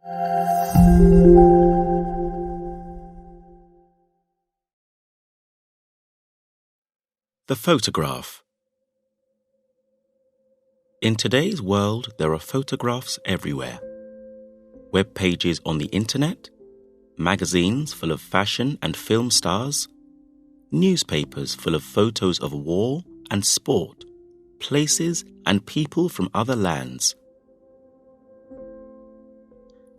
The photograph. In today's world, there are photographs everywhere. Web pages on the internet, magazines full of fashion and film stars, newspapers full of photos of war and sport, places and people from other lands.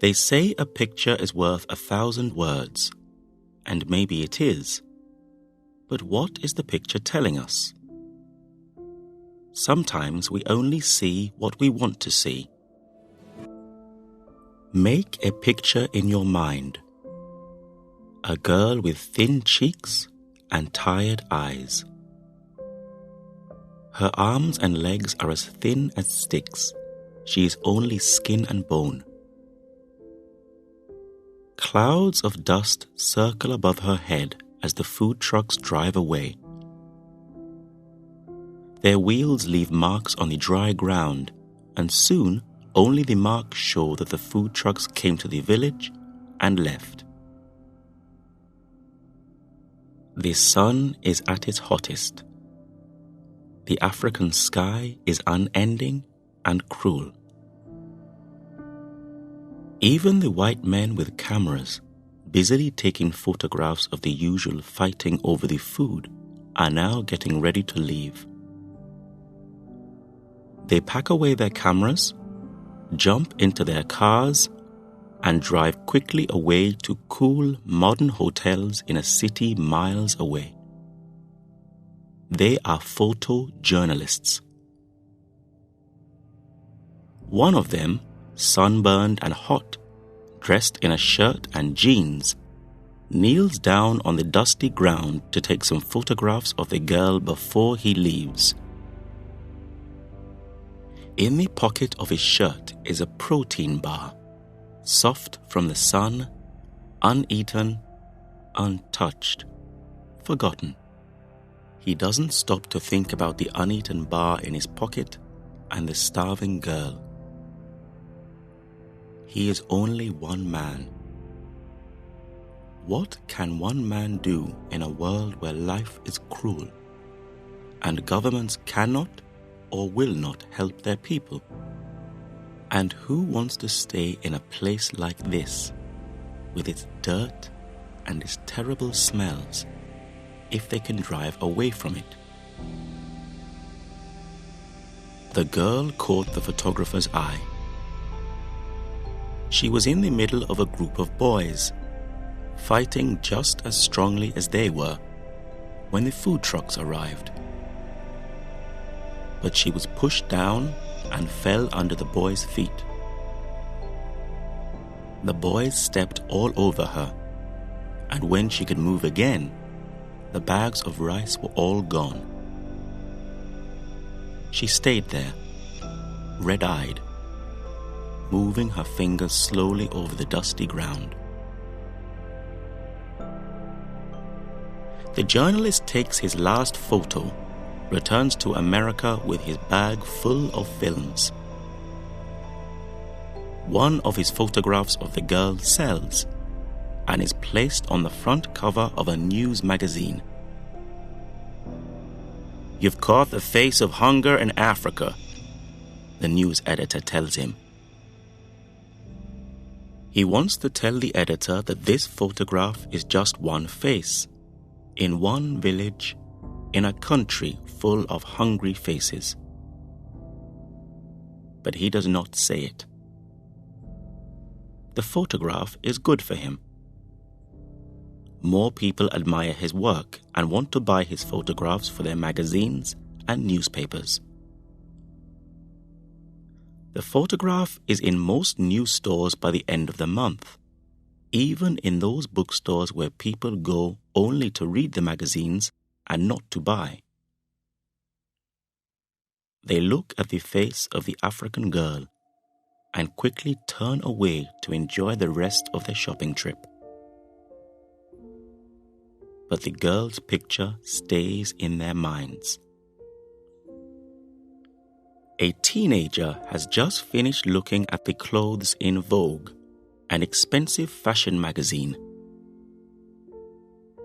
They say a picture is worth 1,000 words, and maybe it is. But what is the picture telling us? Sometimes we only see what we want to see. Make a picture in your mind. A girl with thin cheeks and tired eyes. Her arms and legs are as thin as sticks. She is only skin and bone. Clouds of dust circle above her head as the food trucks drive away. Their wheels leave marks on the dry ground, and soon only the marks show that the food trucks came to the village and left. The sun is at its hottest. The African sky is unending and cruel. Even the white men with cameras, busily taking photographs of the usual fighting over the food, are now getting ready to leave. They pack away their cameras, jump into their cars, and drive quickly away to cool, modern hotels in a city miles away. They are photojournalists. One of them, sunburned and hot, dressed in a shirt and jeans, kneels down on the dusty ground to take some photographs of the girl before he leaves. In the pocket of his shirt is a protein bar, soft from the sun, uneaten, untouched, forgotten. He doesn't stop to think about the uneaten bar in his pocket and the starving girl. He is only one man. What can one man do in a world where life is cruel and governments cannot or will not help their people? And who wants to stay in a place like this, with its dirt and its terrible smells, if they can drive away from it? The girl caught the photographer's eye. She was in the middle of a group of boys, fighting just as strongly as they were when the food trucks arrived. But she was pushed down and fell under the boys' feet. The boys stepped all over her, and when she could move again, the bags of rice were all gone. She stayed there, red-eyed, moving her fingers slowly over the dusty ground. The journalist takes his last photo, returns to America with his bag full of films. One of his photographs of the girl sells and is placed on the front cover of a news magazine. "You've caught the face of hunger in Africa," the news editor tells him. He wants to tell the editor that this photograph is just one face, in one village, in a country full of hungry faces. But he does not say it. The photograph is good for him. More people admire his work and want to buy his photographs for their magazines and newspapers. The photograph is in most news stores by the end of the month, even in those bookstores where people go only to read the magazines and not to buy. They look at the face of the African girl and quickly turn away to enjoy the rest of their shopping trip. But the girl's picture stays in their minds. A teenager has just finished looking at the clothes in vogue an expensive fashion magazine.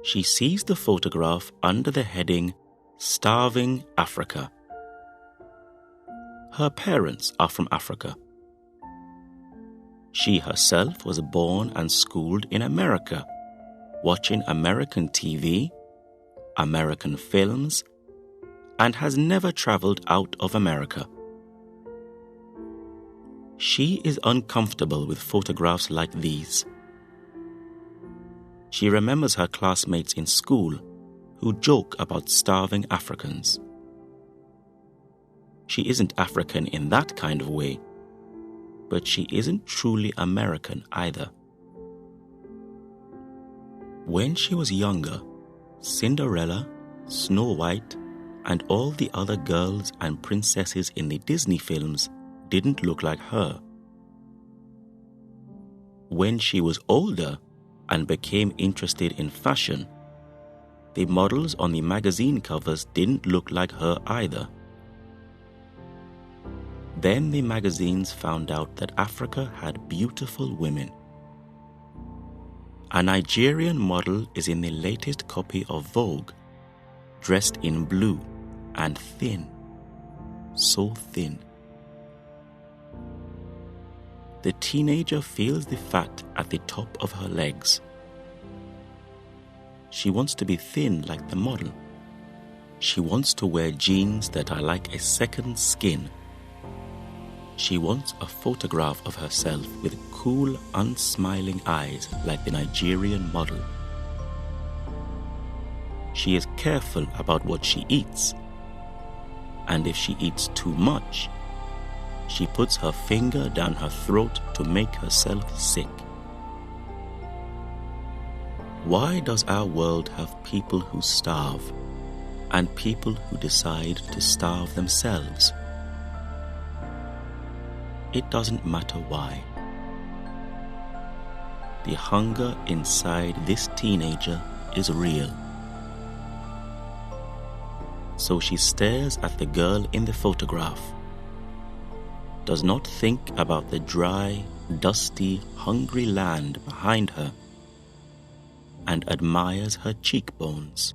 She sees the photograph under the heading Starving Africa. Her parents are from Africa. She herself was born and schooled in America, watching American TV, American films, and has never traveled out of America. She is uncomfortable with photographs like these. She remembers her classmates in school who joke about starving Africans. She isn't African in that kind of way, but she isn't truly American either. When she was younger, Cinderella, Snow White, and all the other girls and princesses in the Disney films didn't look like her. When she was older and became interested in fashion, the models on the magazine covers didn't look like her either. Then the magazines found out that Africa had beautiful women. A Nigerian model is in the latest copy of Vogue, dressed in blue and thin, so thin. The teenager feels the fat at the top of her legs. She wants to be thin like the model. She wants to wear jeans that are like a second skin. She wants a photograph of herself with cool, unsmiling eyes like the Nigerian model. She is careful about what she eats, and if she eats too much, she puts her finger down her throat to make herself sick. Why does our world have people who starve and people who decide to starve themselves? It doesn't matter why. The hunger inside this teenager is real. So she stares at the girl in the photograph, does not think about the dry, dusty, hungry land behind her, and admires her cheekbones.